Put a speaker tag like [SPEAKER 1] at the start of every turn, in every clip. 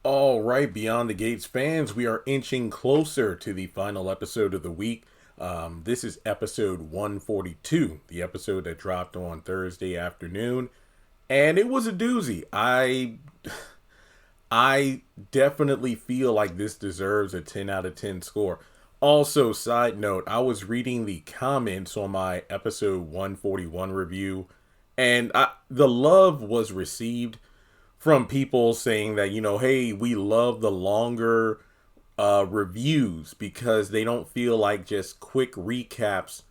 [SPEAKER 1] All right, Beyond the Gates fans, we are inching closer to the final episode of the week. This is episode 142, the episode that dropped on Thursday afternoon, and it was a doozy. I definitely feel like this deserves a 10 out of 10 score. Also, side note, I was reading the comments on my episode 141 review, and the love was received from people saying that, hey, we love the longer reviews because they don't feel like just quick recaps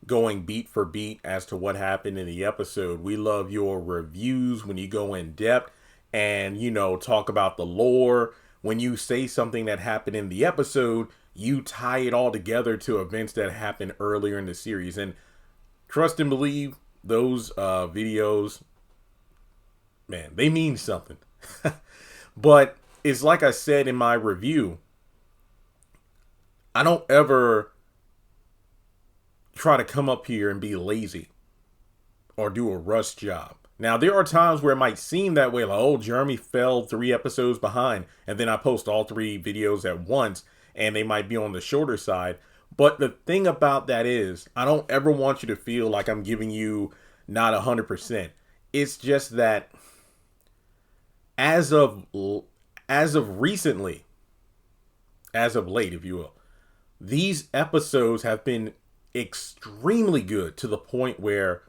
[SPEAKER 1] going beat for beat as to what happened in the episode. We love your reviews when you go in depth and, talk about the lore. When you say something that happened in the episode, you tie it all together to events that happened earlier in the series. And trust and believe, those videos, man, they mean something. But it's like I said in my review, I don't ever try to come up here and be lazy or do a rush job. Now, there are times where it might seem that way, like, oh, Jeremy fell 3 episodes behind, and then I post all 3 videos at once, and they might be on the shorter side. But the thing about that is, I don't ever want you to feel like I'm giving you not 100%. It's just that as of recently, as of late, if you will, these episodes have been extremely good to the point where,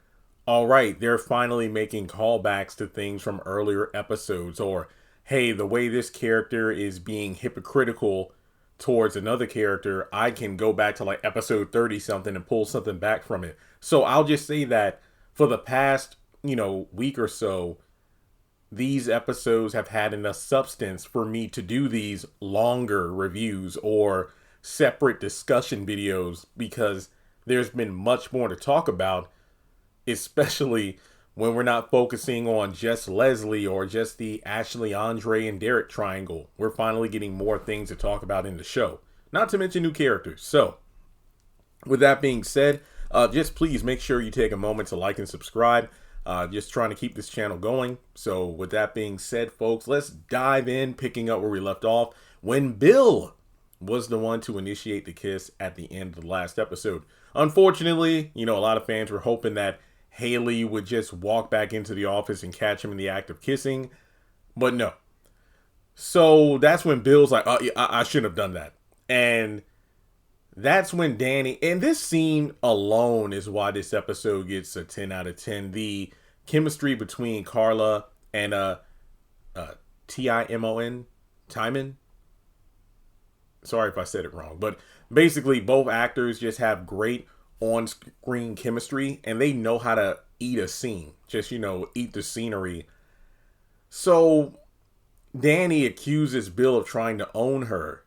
[SPEAKER 1] all right, they're finally making callbacks to things from earlier episodes, or hey, the way this character is being hypocritical towards another character, I can go back to like episode 30 something and pull something back from it. So I'll just say that for the past, week or so, these episodes have had enough substance for me to do these longer reviews or separate discussion videos because there's been much more to talk about, especially when we're not focusing on just Leslie or just the Ashley, Andre, and Derek triangle. We're finally getting more things to talk about in the show, not to mention new characters. So, with that being said, just please make sure you take a moment to like and subscribe. Just trying to keep this channel going. So with that being said, folks, let's dive in, picking up where we left off when Bill was the one to initiate the kiss at the end of the last episode. Unfortunately, a lot of fans were hoping that Hayley would just walk back into the office and catch him in the act of kissing, but no. So that's when Bill's like, oh, yeah, I shouldn't have done that. And that's when Dani, and this scene alone is why this episode gets a 10 out of 10. The chemistry between Carla and Timon, Timon. Sorry if I said it wrong, but basically both actors just have great on-screen chemistry, and they know how to eat a scene. Just, eat the scenery. So Dani accuses Bill of trying to own her,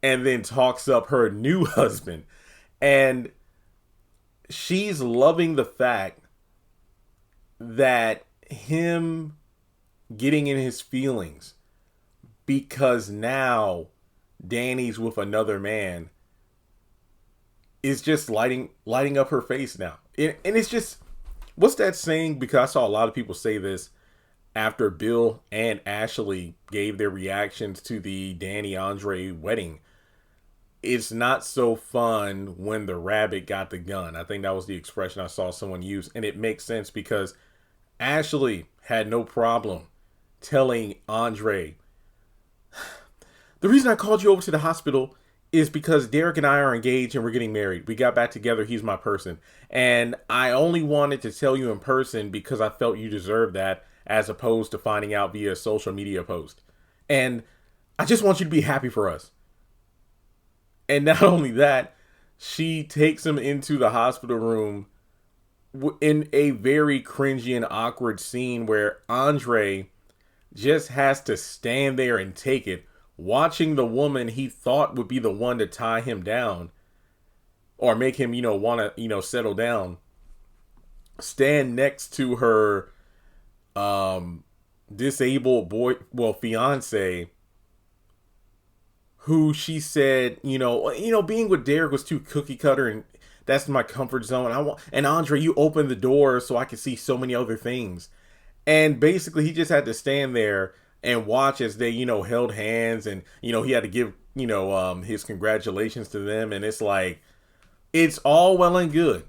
[SPEAKER 1] and then talks up her new husband. And she's loving the fact that him getting in his feelings because now Dani's with another man is just lighting up her face now. And it's just, what's that saying? Because I saw a lot of people say this after Bill and Ashley gave their reactions to the Dani Andre wedding. It's not so fun when the rabbit got the gun. I think that was the expression I saw someone use. And it makes sense because Ashley had no problem telling Andre, the reason I called you over to the hospital is because Derek and I are engaged and we're getting married. We got back together. He's my person. And I only wanted to tell you in person because I felt you deserved that as opposed to finding out via a social media post. And I just want you to be happy for us. And not only that, she takes him into the hospital room in a very cringy and awkward scene where Andre just has to stand there and take it, watching the woman he thought would be the one to tie him down or make him, want to, settle down, stand next to her disabled fiance, who she said, being with Derek was too cookie cutter and that's my comfort zone. And Andre, you opened the door so I could see so many other things. And basically he just had to stand there and watch as they, held hands, and, he had to give, his congratulations to them. And it's like, it's all well and good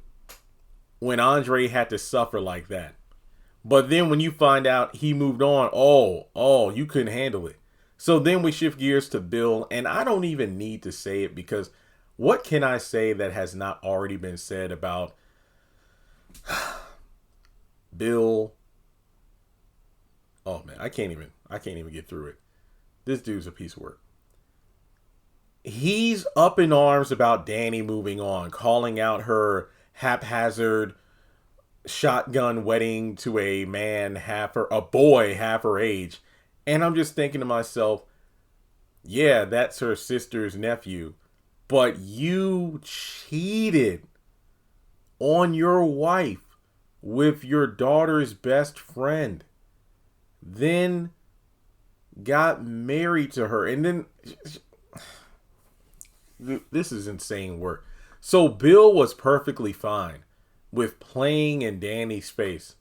[SPEAKER 1] when Andre had to suffer like that. But then when you find out he moved on, you couldn't handle it. So then we shift gears to Bill, and I don't even need to say it, because what can I say that has not already been said about Bill? Oh man, I can't even get through it. This dude's a piece of work. He's up in arms about Dani moving on, calling out her haphazard shotgun wedding to a boy half her age. And I'm just thinking to myself, yeah, that's her sister's nephew, but you cheated on your wife with your daughter's best friend, then got married to her, and then this is insane work. So Bill was perfectly fine with playing in Dani's space,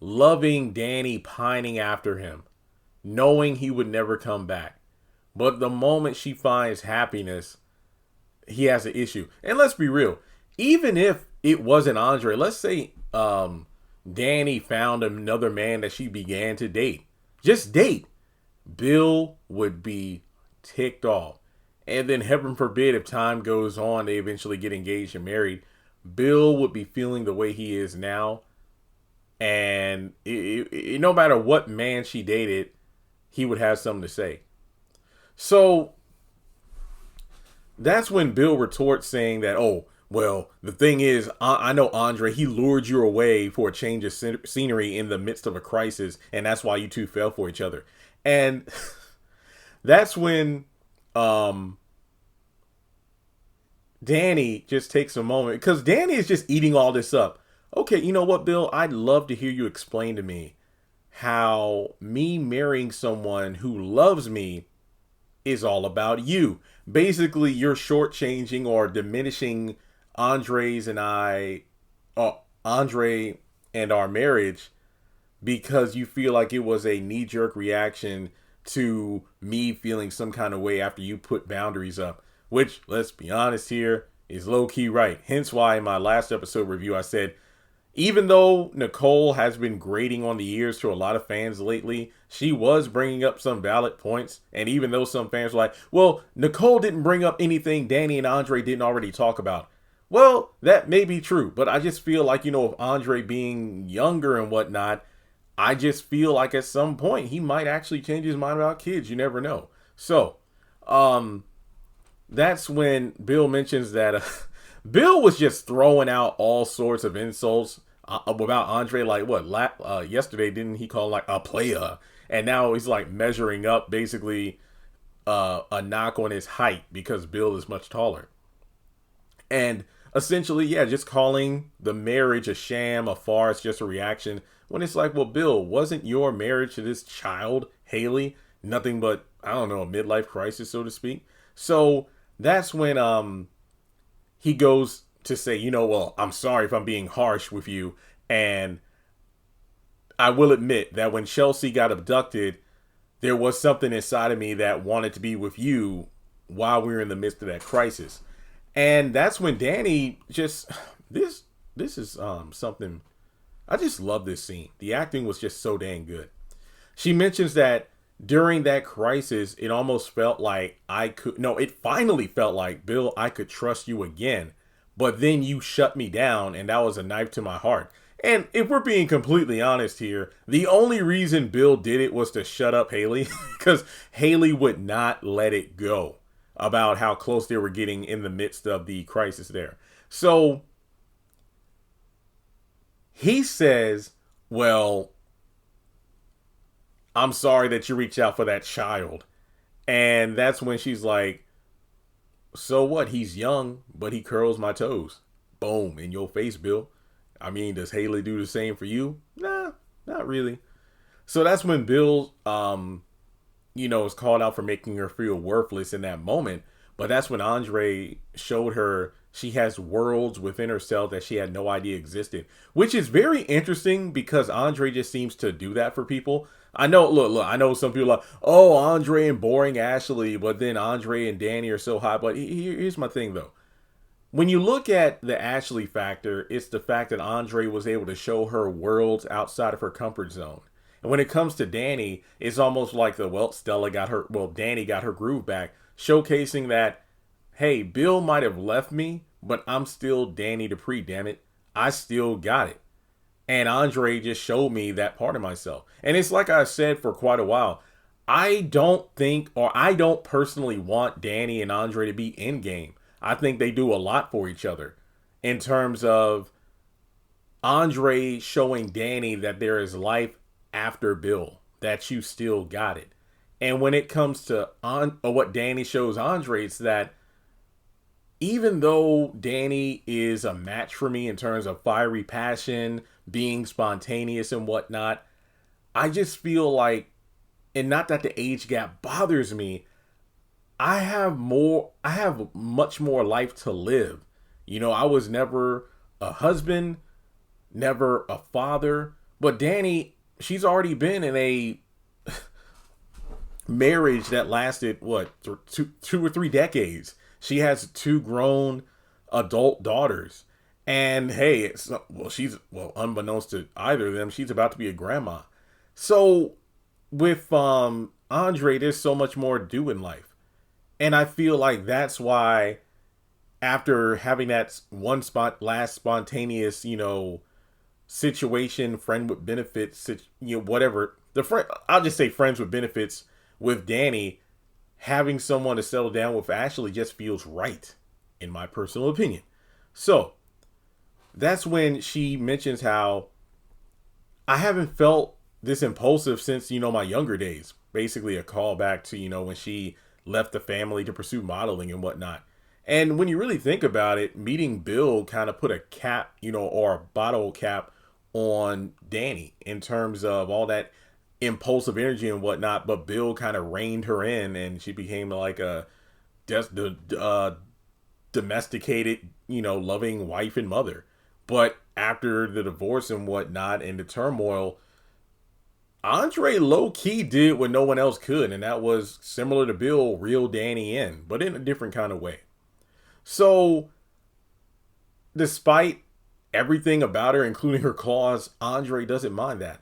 [SPEAKER 1] loving Dani, pining after him, knowing he would never come back. But the moment she finds happiness, he has an issue. And let's be real, even if it wasn't Andre, let's say Dani found another man that she began to date, just date, Bill would be ticked off. And then heaven forbid, if time goes on, they eventually get engaged and married, Bill would be feeling the way he is now. And no matter what man she dated, he would have something to say. So that's when Bill retorts, saying that, oh, well, the thing is, I know Andre, he lured you away for a change of scenery in the midst of a crisis, and that's why you two fell for each other. And that's when Dani just takes a moment, because Dani is just eating all this up. Okay, you know what, Bill? I'd love to hear you explain to me how me marrying someone who loves me is all about you. Basically, you're shortchanging or diminishing Andre and our marriage because you feel like it was a knee-jerk reaction to me feeling some kind of way after you put boundaries up. Which, let's be honest here, is low-key right. Hence why in my last episode review I said, even though Nicole has been grating on the ears to a lot of fans lately, she was bringing up some valid points. And even though some fans were like, well, Nicole didn't bring up anything Dani and Andre didn't already talk about. Well, that may be true, but I just feel like, with Andre being younger and whatnot, I just feel like at some point he might actually change his mind about kids. You never know. So, that's when Bill mentions that Bill was just throwing out all sorts of insults about Andre. Like, yesterday didn't he call like a player? And now he's like measuring up, basically a knock on his height because Bill is much taller. And essentially, yeah, just calling the marriage a sham, a farce, just a reaction. When it's like, well, Bill, wasn't your marriage to this child, Hayley, nothing but, I don't know, a midlife crisis, so to speak? So that's when he goes to say, well, I'm sorry if I'm being harsh with you. And I will admit that when Chelsea got abducted, there was something inside of me that wanted to be with you while we were in the midst of that crisis. And that's when Dani just, this is something, I just love this scene. The acting was just so dang good. She mentions that during that crisis, it almost felt like it finally felt like, Bill, I could trust you again. But then you shut me down, and that was a knife to my heart. And if we're being completely honest here, the only reason Bill did it was to shut up Hayley, because Hayley would not let it go about how close they were getting in the midst of the crisis there. So he says, well, I'm sorry that you reached out for that child. And that's when she's like, so what? He's young, but he curls my toes. Boom, in your face, Bill. I mean, does Hayley do the same for you? Nah, not really. So that's when Bill, is called out for making her feel worthless in that moment. But that's when Andre showed her she has worlds within herself that she had no idea existed, which is very interesting because Andre just seems to do that for people. look, I know some people are like, oh, Andre and boring Ashley, but then Andre and Dani are so hot. But here's my thing, though. When you look at the Ashley factor, it's the fact that Andre was able to show her worlds outside of her comfort zone. And when it comes to Dani, it's almost like Dani got her groove back, showcasing that, hey, Bill might have left me, but I'm still Dani Dupree, damn it. I still got it. And Andre just showed me that part of myself. And it's like I said for quite a while. I don't personally want Dani and Andre to be in game. I think they do a lot for each other in terms of Andre showing Dani that there is life after Bill, that you still got it. And when it comes to what Dani shows Andre, it's that even though Dani is a match for me in terms of fiery passion, being spontaneous and whatnot, I just feel like, and not that the age gap bothers me, I have much more life to live. I was never a husband, never a father, but Dani, she's already been in a marriage that lasted, two or 3 decades. She has 2 grown adult daughters. And hey, unbeknownst to either of them, she's about to be a grandma. So with Andre, there's so much more to do in life. And I feel like that's why, after having that last spontaneous, situation, friend with benefits, whatever, I'll just say friends with benefits with Dani, having someone to settle down with Ashley just feels right, in my personal opinion. So that's when she mentions how I haven't felt this impulsive since, my younger days. Basically a callback to, when she left the family to pursue modeling and whatnot. And when you really think about it, meeting Bill kind of put a cap, or a bottle cap on Dani in terms of all that impulsive energy and whatnot. But Bill kind of reined her in, and she became like a domesticated, loving wife and mother. But after the divorce and whatnot and the turmoil, Andre low-key did what no one else could, and that was, similar to Bill, reel Dani in, but in a different kind of way. So, despite everything about her, including her claws, Andre doesn't mind that.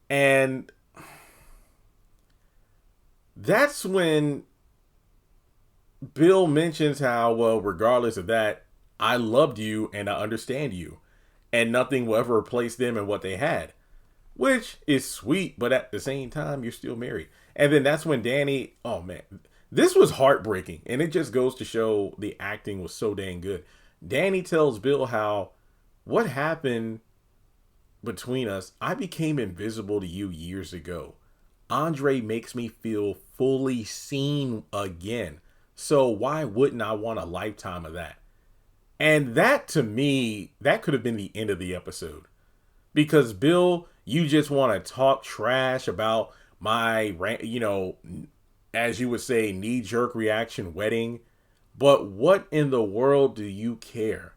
[SPEAKER 1] And that's when Bill mentions how, well, regardless of that, I loved you and I understand you, and nothing will ever replace them and what they had. Which is sweet, but at the same time, you're still married. And then that's when Dani, oh man, this was heartbreaking. And it just goes to show the acting was so dang good. Dani tells Bill how, what happened between us, I became invisible to you years ago. Andre makes me feel fully seen again. So why wouldn't I want a lifetime of that? And that, to me, that could have been the end of the episode. Because Bill, you just want to talk trash about my, as you would say, knee-jerk reaction wedding. But what in the world do you care?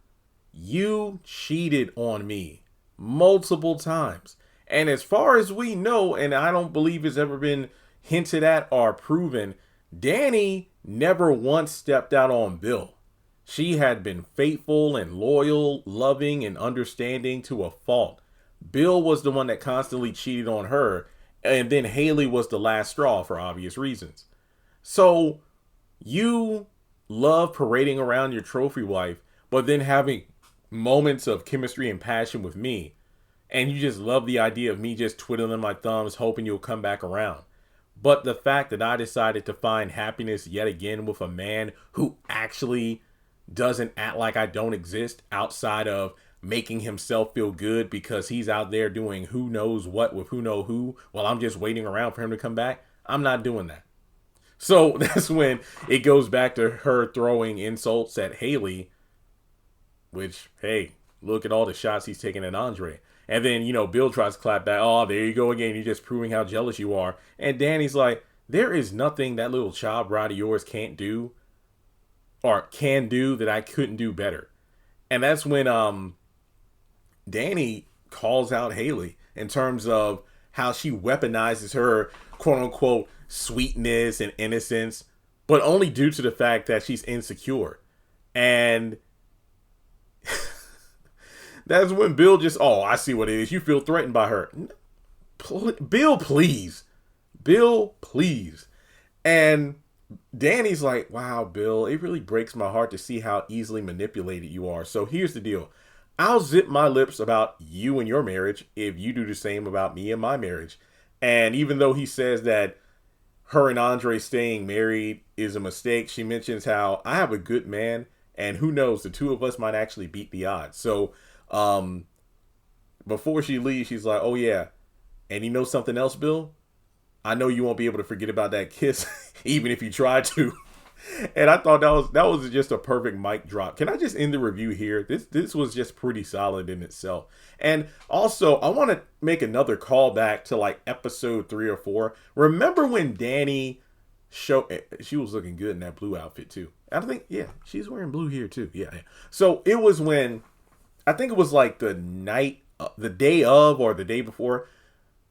[SPEAKER 1] You cheated on me multiple times. And as far as we know, and I don't believe it's ever been hinted at or proven, Dani never once stepped out on Bill. She had been faithful and loyal, loving and understanding to a fault. Bill was the one that constantly cheated on her, and then Hayley was the last straw for obvious reasons. So you love parading around your trophy wife, but then having moments of chemistry and passion with me, and you just love the idea of me just twiddling my thumbs hoping you'll come back around. But the fact that I decided to find happiness yet again with a man who actually doesn't act like I don't exist outside of making himself feel good because he's out there doing who knows what with who know who while I'm just waiting around for him to come back, I'm not doing that. So that's when it goes back to her throwing insults at Hayley, which, hey, look at all the shots he's taking at Andre. And then, Bill tries to clap back. Oh, there you go again. You're just proving how jealous you are. And Dani's like, there is nothing that little child bride of yours can't do or can do that I couldn't do better. And that's when Dani calls out Hayley in terms of how she weaponizes her quote unquote sweetness and innocence, but only due to the fact that she's insecure. And that's when Bill just, oh, I see what it is. You feel threatened by her. Bill, please. Bill, please. And Dani's like, wow, Bill, it really breaks my heart to see how easily manipulated you are. So here's the deal. I'll zip my lips about you and your marriage if you do the same about me and my marriage. And even though he says that her and Andre staying married is a mistake, she mentions how I have a good man, and who knows, the two of us might actually beat the odds. So before she leaves, she's like, oh yeah, and you know something else, Bill? I know you won't be able to forget about that kiss, even if you try to. And I thought that was just a perfect mic drop. Can I just end the review here? This was just pretty solid in itself. And also, I want to make another callback to like episode 3 or 4. Remember when Dani she was looking good in that blue outfit too. I think, yeah, she's wearing blue here too. Yeah. So it was when, I think it was like the day of or the day before,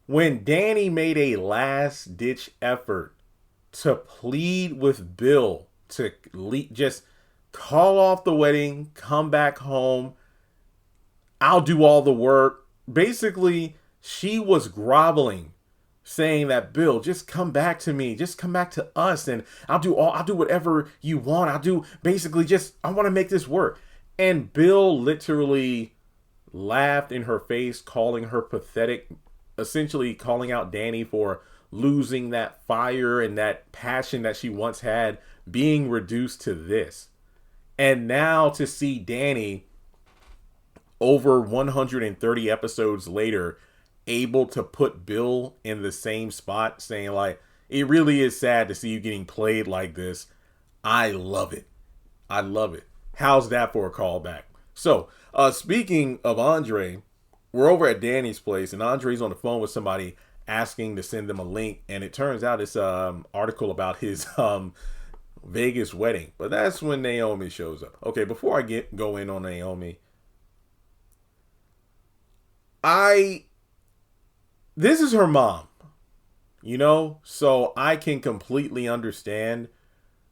[SPEAKER 1] when Dani made a last ditch effort to plead with Bill to just call off the wedding, come back home, I'll do all the work. Basically, she was groveling, saying that, Bill, just come back to me, just come back to us, and I'll do whatever you want. I want to make this work. And Bill literally laughed in her face, calling her pathetic, essentially calling out Dani for losing that fire and that passion that she once had, being reduced to this. And now to see Dani over 130 episodes later able to put Bill in the same spot, saying like, it really is sad to see you getting played like this. I love it. I love it. How's that for a callback? So speaking of Andre, we're over at Dani's place, and Andre's on the phone with somebody asking to send them a link, and it turns out it's an article about his Vegas wedding. But that's when Naomi shows up. Okay, before I go in on Naomi, this is her mom, so I can completely understand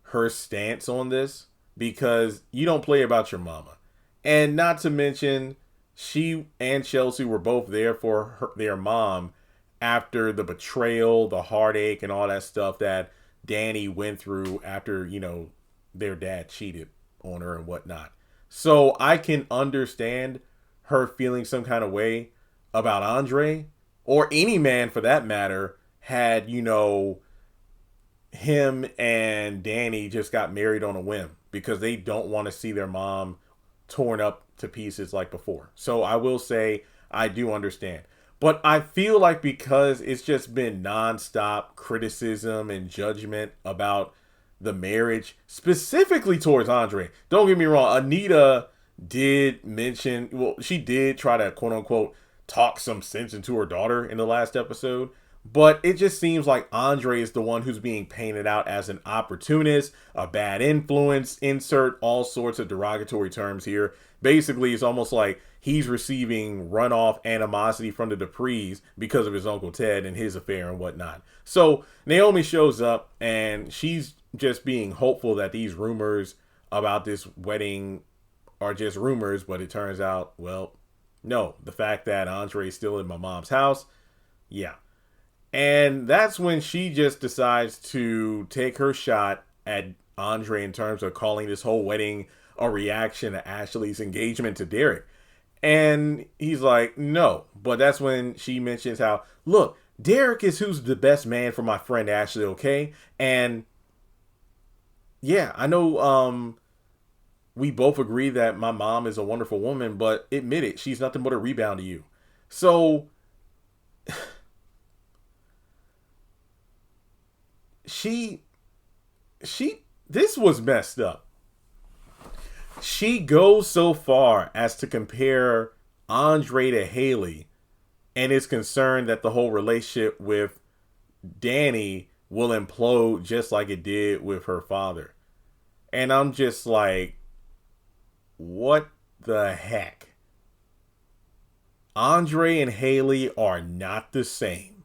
[SPEAKER 1] her stance on this, because you don't play about your mama. And not to mention, she and Chelsea were both there for their mom after the betrayal, the heartache, and all that stuff that Dani went through after, their dad cheated on her and whatnot. So I can understand her feeling some kind of way about Andre, or any man for that matter, had, him and Dani just got married on a whim, because they don't want to see their mom torn up to pieces like before. So I will say I do understand. But I feel like because it's just been nonstop criticism and judgment about the marriage, specifically towards Andre. Don't get me wrong, Anita did mention, she did try to quote unquote talk some sense into her daughter in the last episode. But it just seems like Andre is the one who's being painted out as an opportunist, a bad influence, insert all sorts of derogatory terms here. Basically, it's almost like he's receiving runoff animosity from the Duprees because of his Uncle Ted and his affair and whatnot. So Naomi shows up, and she's just being hopeful that these rumors about this wedding are just rumors. But it turns out, well, no, the fact that Andre is still in my mom's house, yeah. And that's when she just decides to take her shot at Andre in terms of calling this whole wedding a reaction to Ashley's engagement to Derek. And he's like, no. But that's when she mentions how, look, Derek is who's the best man for my friend Ashley, okay? And yeah, I know we both agree that my mom is a wonderful woman, but admit it, she's nothing but a rebound to you. So this was messed up. She goes so far as to compare Andre to Hayley, and is concerned that the whole relationship with Dani will implode just like it did with her father. And I'm just like, what the heck? Andre and Hayley are not the same.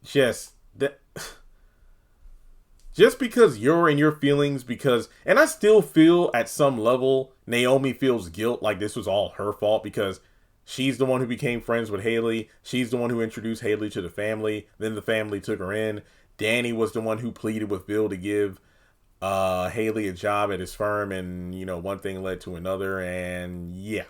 [SPEAKER 1] just that. Just because you're in your feelings, and I still feel at some level Naomi feels guilt like this was all her fault because she's the one who became friends with Hayley. She's the one who introduced Hayley to the family. Then the family took her in. Dani was the one who pleaded with Bill to give Hayley a job at his firm, and one thing led to another, and yeah.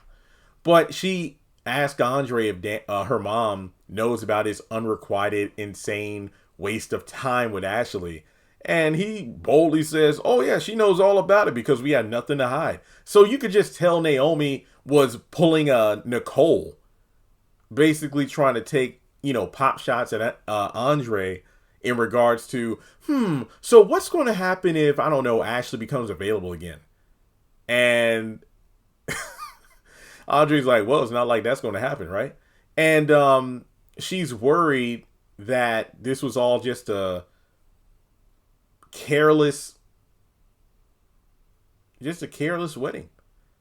[SPEAKER 1] But she asked Andre if her mom knows about his unrequited, insane waste of time with Ashley. And he boldly says, oh yeah, she knows all about it because we had nothing to hide. So you could just tell Naomi was pulling a Nicole, basically trying to take, pop shots at Andre in regards to, so what's going to happen if, I don't know, Ashley becomes available again? And Andre's like, well, it's not like that's going to happen, right? And she's worried that this was all just a careless wedding,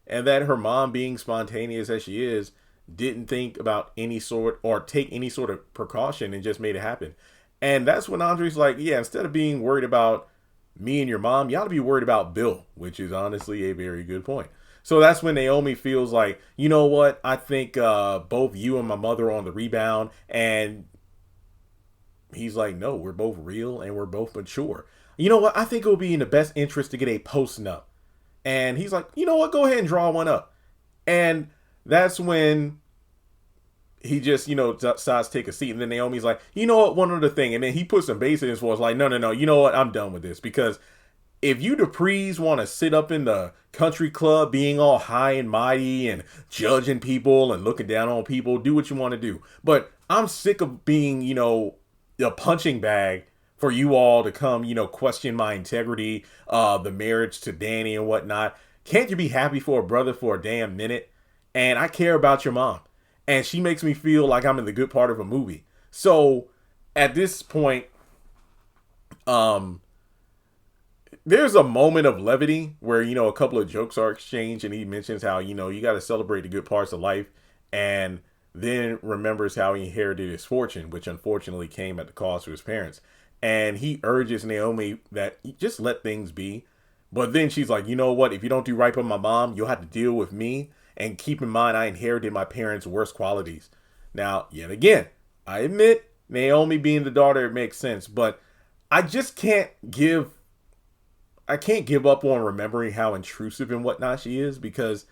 [SPEAKER 1] and that her mom, being spontaneous as she is, didn't think about any sort or take any sort of precaution and just made it happen. And that's when Andre's like, yeah, instead of being worried about me and your mom, you ought to be worried about Bill, which is honestly a very good point. So that's when Naomi feels like, you know what, I think both you and my mother are on the rebound. And he's like, no, we're both real and we're both mature. You know what? I think it would be in the best interest to get a post-nup. And he's like, you know what? Go ahead and draw one up. And that's when he just, decides to take a seat. And then Naomi's like, you know what? One other thing. And then he puts some bass in his voice like, no. You know what? I'm done with this. Because if you Duprees want to sit up in the country club being all high and mighty and judging people and looking down on people, do what you want to do. But I'm sick of being, a punching bag for you all to come, question my integrity, the marriage to Dani and whatnot. Can't you be happy for a brother for a damn minute? And I care about your mom. And she makes me feel like I'm in the good part of a movie. So at this point, there's a moment of levity where, a couple of jokes are exchanged, and he mentions how, you got to celebrate the good parts of life, and then remembers how he inherited his fortune, which unfortunately came at the cost of his parents. And he urges Naomi that just let things be. But then she's like, you know what? If you don't do right by my mom, you'll have to deal with me. And keep in mind, I inherited my parents' worst qualities. Now, yet again, I admit, Naomi being the daughter, it makes sense. But I just can't give up on remembering how intrusive and whatnot she is, because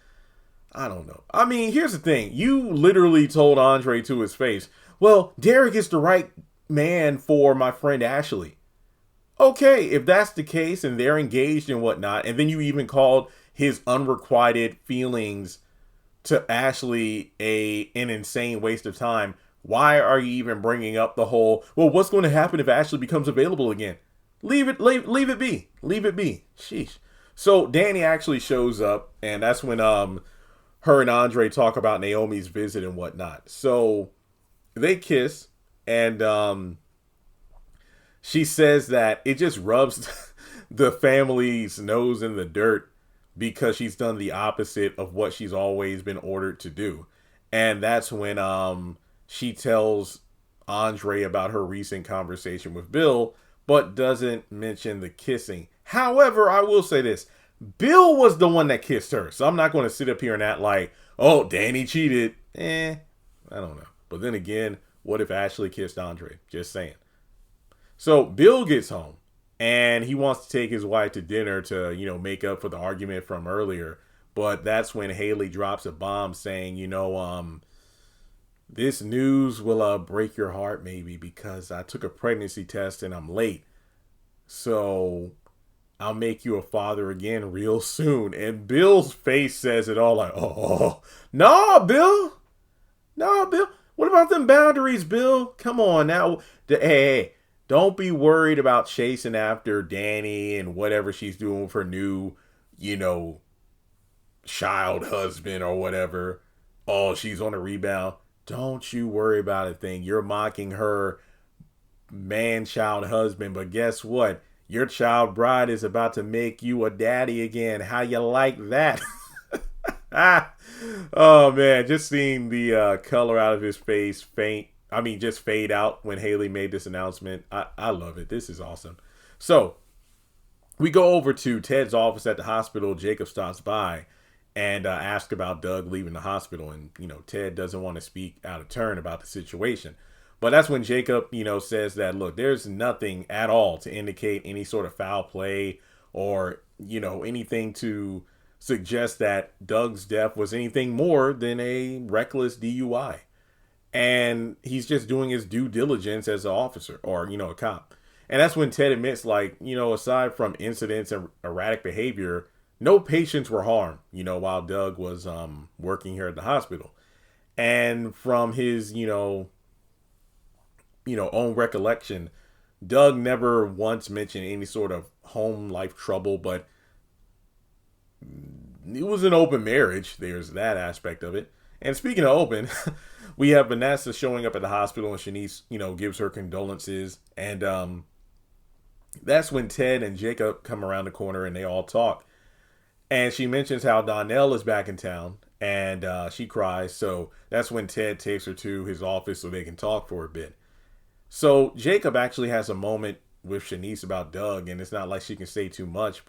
[SPEAKER 1] I don't know. I mean, here's the thing. You literally told Andre to his face, well, Derek is the right man for my friend Ashley. Okay, if that's the case and they're engaged and whatnot, and then you even called his unrequited feelings to Ashley an insane waste of time, why are you even bringing up the whole, well, what's going to happen if Ashley becomes available again? Leave it be. Sheesh. So Dani actually shows up, and that's when her and Andre talk about Naomi's visit and whatnot. So they kiss, and she says that it just rubs the family's nose in the dirt because she's done the opposite of what she's always been ordered to do. And that's when she tells Andre about her recent conversation with Bill, but doesn't mention the kissing. However, I will say this. Bill was the one that kissed her. So I'm not going to sit up here and act like, oh, Dani cheated. I don't know. But then again, what if Ashley kissed Andre? Just saying. So Bill gets home, and he wants to take his wife to dinner to, make up for the argument from earlier. But that's when Hayley drops a bomb saying, this news will break your heart maybe, because I took a pregnancy test and I'm late. So I'll make you a father again real soon. And Bill's face says it all, like, oh, no, Bill. What about them boundaries, Bill? Come on now. Hey, don't be worried about chasing after Dani and whatever she's doing with her new, child husband or whatever. Oh, she's on a rebound. Don't you worry about a thing. You're mocking her man-child husband, but guess what? Your child bride is about to make you a daddy again. How you like that? Oh, man. Just seeing the color out of his face faint just fade out when Hayley made this announcement. I love it. This is awesome. So we go over to Ted's office at the hospital. Jacob stops by and asks about Doug leaving the hospital. And, Ted doesn't want to speak out of turn about the situation. But that's when Jacob, says that, look, there's nothing at all to indicate any sort of foul play or, anything to suggest that Doug's death was anything more than a reckless DUI. And he's just doing his due diligence as an officer or, a cop. And that's when Ted admits, aside from incidents and erratic behavior, no patients were harmed, while Doug was working here at the hospital. And from his, own recollection, Doug never once mentioned any sort of home life trouble, but it was an open marriage. There's that aspect of it. And speaking of open, we have Vanessa showing up at the hospital and Shanice, gives her condolences. And that's when Ted and Jacob come around the corner and they all talk. And she mentions how Donnell is back in town and she cries. So that's when Ted takes her to his office so they can talk for a bit. So Jacob actually has a moment with Shanice about Doug, and it's not like she can say too much,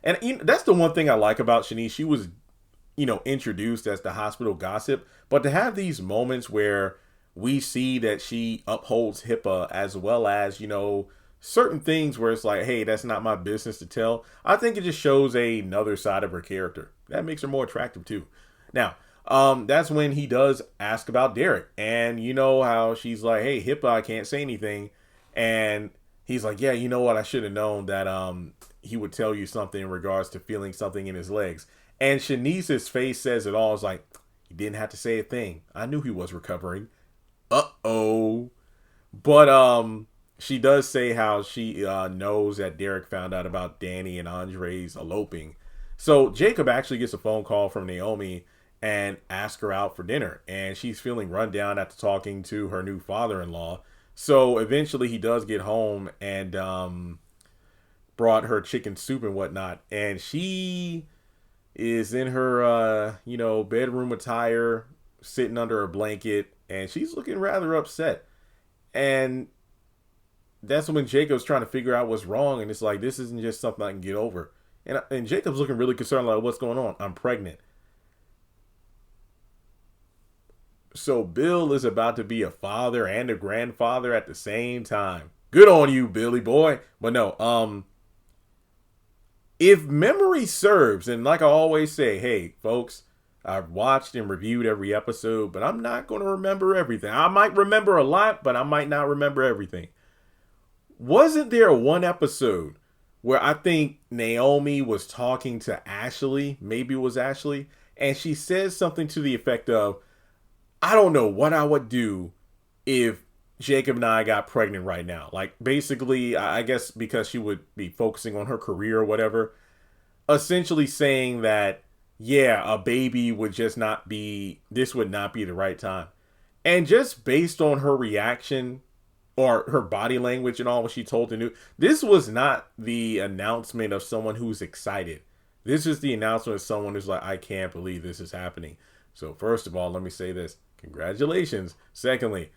[SPEAKER 1] and that's the one thing I like about Shanice. She was, introduced as the hospital gossip, but to have these moments where we see that she upholds HIPAA as well as, certain things where it's like, hey, that's not my business to tell. I think it just shows another side of her character. That makes her more attractive too. Now, that's when he does ask about Derek. And you know how she's like, hey, HIPAA, I can't say anything. And he's like, yeah, you know what? I should have known that he would tell you something in regards to feeling something in his legs. And Shanice's face says it all. It's like, he didn't have to say a thing. I knew he was recovering. Uh-oh. But she does say how she knows that Derek found out about Dani and Andre's eloping. So Jacob actually gets a phone call from Naomi and asks her out for dinner. And she's feeling run down after talking to her new father-in-law. So eventually he does get home and brought her chicken soup and whatnot. And she is in her, bedroom attire, sitting under a blanket. And she's looking rather upset. And that's when Jacob's trying to figure out what's wrong. And it's like, this isn't just something I can get over. And Jacob's looking really concerned, like, what's going on? I'm pregnant. So Bill is about to be a father and a grandfather at the same time. Good on you, Billy boy. But no, if memory serves, and like I always say, hey, folks, I've watched and reviewed every episode, but I'm not going to remember everything. I might remember a lot, but I might not remember everything. Wasn't there one episode where I think Naomi was talking to Ashley? Maybe it was Ashley. And she says something to the effect of, I don't know what I would do if Jacob and I got pregnant right now. Like, basically, I guess because she would be focusing on her career or whatever. Essentially saying that, yeah, a baby would just not be, this would not be the right time. And just based on her reaction or her body language and all what she told the news, this was not the announcement of someone who's excited. This is the announcement of someone who's like, I can't believe this is happening. So first of all, let me say this. Congratulations. Secondly,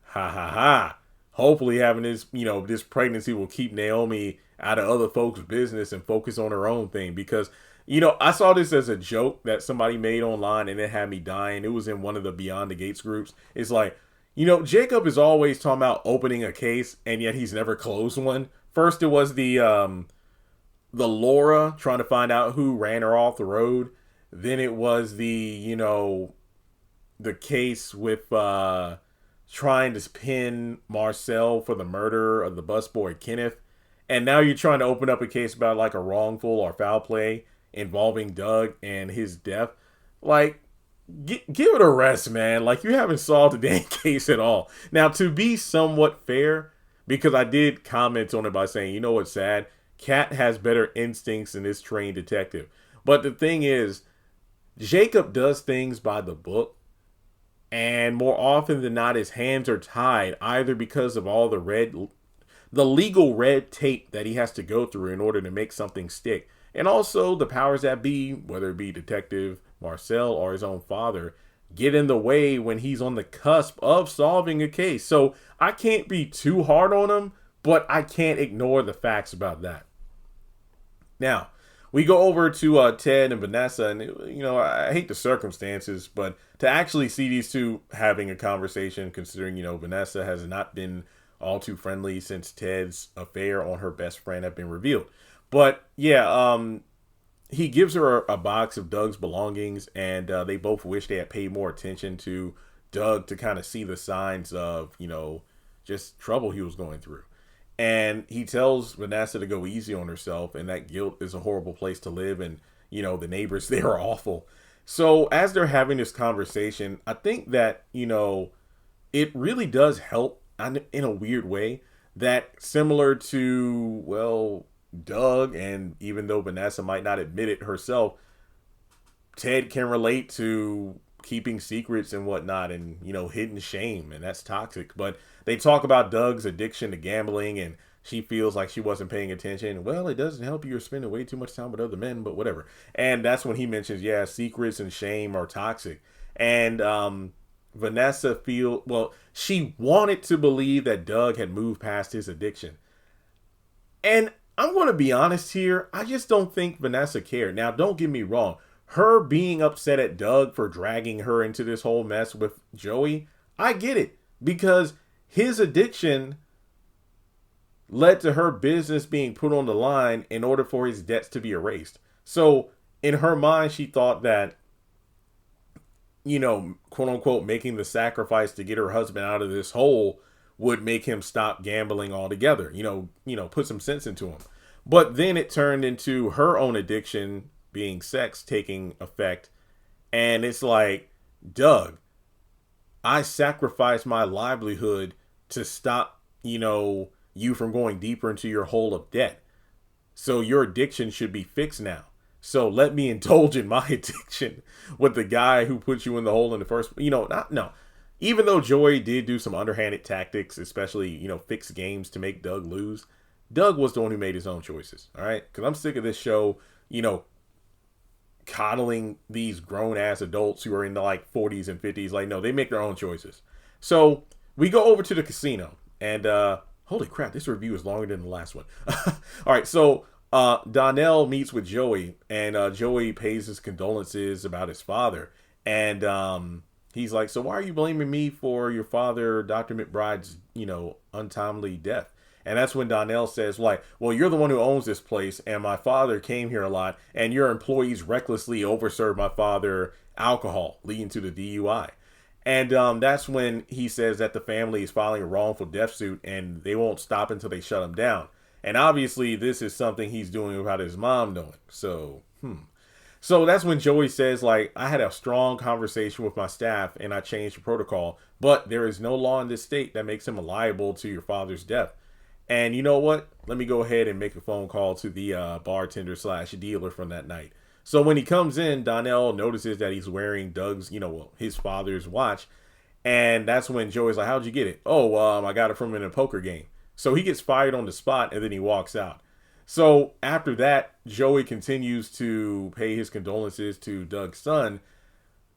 [SPEAKER 1] ha ha ha. Hopefully having this, this pregnancy will keep Naomi out of other folks' business and focus on her own thing. Because, I saw this as a joke that somebody made online and it had me dying. It was in one of the Beyond the Gates groups. It's like, Jacob is always talking about opening a case and yet he's never closed one. First, it was the Laura trying to find out who ran her off the road. Then it was the case with trying to pin Marcel for the murder of the busboy Kenneth. And now you're trying to open up a case about like a wrongful or foul play involving Doug and his death. Like, give it a rest, man. Like, you haven't solved the damn case at all. Now, to be somewhat fair, because I did comment on it by saying, you know what's sad? Kat has better instincts than this trained detective. But the thing is, Jacob does things by the book, and more often than not, his hands are tied either because of all the legal red tape that he has to go through in order to make something stick, and also the powers that be, whether it be Detective Marcel or his own father, get in the way when he's on the cusp of solving a case. So I can't be too hard on him, but I can't ignore the facts about that. Now, we go over to Ted and Vanessa, and I hate the circumstances, but to actually see these two having a conversation, considering Vanessa has not been all too friendly since Ted's affair on her best friend had been revealed. But yeah, he gives her a box of Doug's belongings, and they both wish they had paid more attention to Doug to kind of see the signs of just trouble he was going through. And he tells Vanessa to go easy on herself, and that guilt is a horrible place to live, and the neighbors there are awful. So as they're having this conversation, I think that it really does help in a weird way, that similar to Doug, and even though Vanessa might not admit it herself, Ted can relate to keeping secrets and whatnot, and hidden shame, and that's toxic. But they talk about Doug's addiction to gambling, and she feels like she wasn't paying attention. Well, it doesn't help you. You're spending way too much time with other men, but whatever. And that's when he mentions, secrets and shame are toxic. And Vanessa she wanted to believe that Doug had moved past his addiction. And I'm going to be honest here. I just don't think Vanessa cared. Now, don't get me wrong. Her being upset at Doug for dragging her into this whole mess with Joey, I get it. Because his addiction led to her business being put on the line in order for his debts to be erased. So in her mind, she thought that, quote unquote, making the sacrifice to get her husband out of this hole would make him stop gambling altogether, put some sense into him. But then it turned into her own addiction, being sex, taking effect. And it's like, Doug, I sacrificed my livelihood to stop, you from going deeper into your hole of debt. So your addiction should be fixed now. So let me indulge in my addiction with the guy who put you in the hole in the first, no. Even though Joey did do some underhanded tactics, especially, fix games to make Doug lose, Doug was the one who made his own choices. All right. Because I'm sick of this show, coddling these grown ass adults who are in the 40s and 50s. Like, no, they make their own choices. So we go over to the casino, and holy crap, this review is longer than the last one. All right, so Donnell meets with Joey, and Joey pays his condolences about his father, and he's like, so why are you blaming me for your father, Dr. McBride's untimely death? And that's when Donnell says, well, you're the one who owns this place, and my father came here a lot, and your employees recklessly overserved my father alcohol, leading to the DUI. And that's when he says that the family is filing a wrongful death suit, and they won't stop until they shut him down. And obviously, this is something he's doing without his mom knowing. So that's when Joey says, I had a strong conversation with my staff, and I changed the protocol, but there is no law in this state that makes him liable to your father's death. And you know what? Let me go ahead and make a phone call to the bartender / dealer from that night. So when he comes in, Donnell notices that he's wearing Doug's, his father's watch. And that's when Joey's like, how'd you get it? Oh, I got it from in a poker game. So he gets fired on the spot, and then he walks out. So after that, Joey continues to pay his condolences to Doug's son,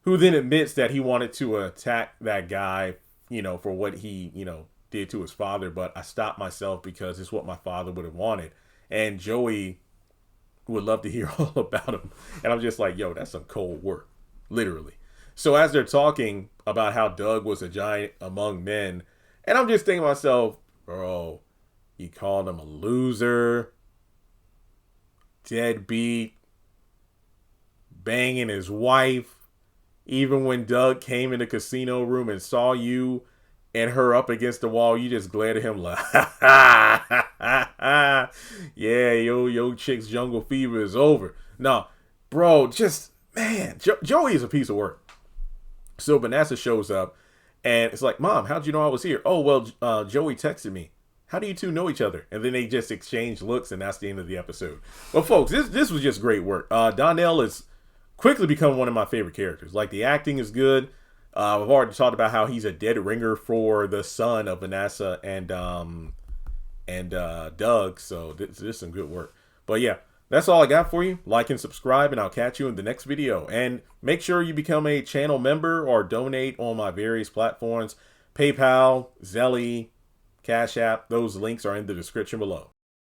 [SPEAKER 1] who then admits that he wanted to attack that guy, for what he, did to his father, but I stopped myself because it's what my father would have wanted. And Joey would love to hear all about him. And I'm just like, yo, that's some cold work, literally. So as they're talking about how Doug was a giant among men, and I'm just thinking to myself, bro, you called him a loser, deadbeat, banging his wife. Even when Doug came in the casino room and saw you and her up against the wall, you just glared at him like, yeah, yo, chick's jungle fever is over. No, bro, man, Joey is a piece of work. So Vanessa shows up, and it's like, Mom, how'd you know I was here? Oh, well, Joey texted me. How do you two know each other? And then they just exchange looks, and that's the end of the episode. Well, folks, this was just great work. Donnell has quickly become one of my favorite characters. The acting is good. I've already talked about how he's a dead ringer for the son of Vanessa and Doug. So this is some good work. But yeah, That's all I got for you. Like and subscribe, and I'll catch you in the next video. And make sure you become a channel member or donate on my various platforms. PayPal, Zelle, Cash App, those links are in the description below.